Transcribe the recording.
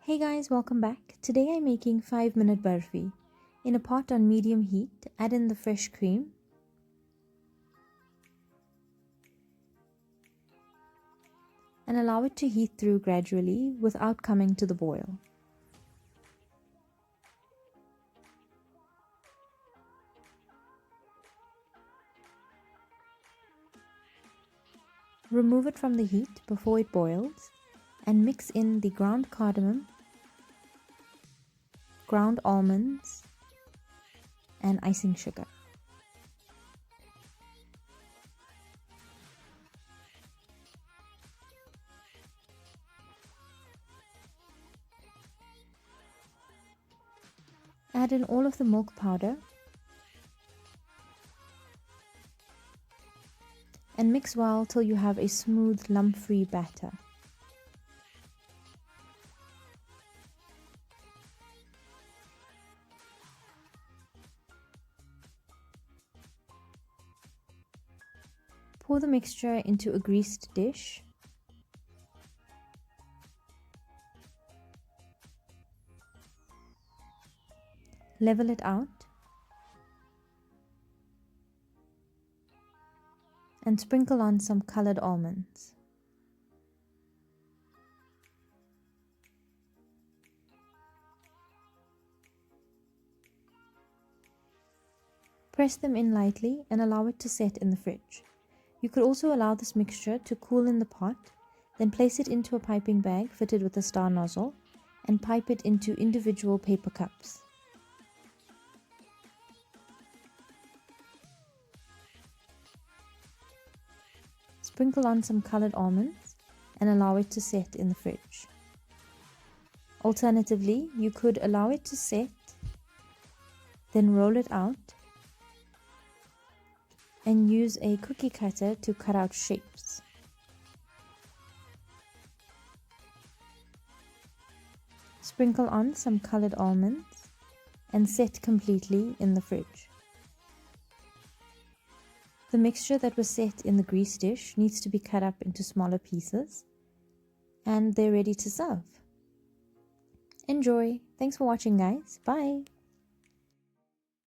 Hey guys, welcome back. Today I'm making 5-minute burfee. In a pot on medium heat, add in the fresh cream. And allow it to heat through gradually without coming to the boil. Remove it from the heat before it boils and mix in the ground cardamom, ground almonds, and icing sugar. Add in all of the milk powder and mix well till you have a smooth, lump-free batter. Pour the mixture into a greased dish. Level it out and sprinkle on some colored almonds. Press them in lightly and allow it to set in the fridge. You could also allow this mixture to cool in the pot, then place it into a piping bag fitted with a star nozzle and pipe it into individual paper cups. Sprinkle on some colored almonds and allow it to set in the fridge. Alternatively, you could allow it to set, then roll it out and use a cookie cutter to cut out shapes. Sprinkle on some colored almonds and set completely in the fridge. The mixture that was set in the grease dish needs to be cut up into smaller pieces, and they're ready to serve. Enjoy! Thanks for watching, guys. Bye!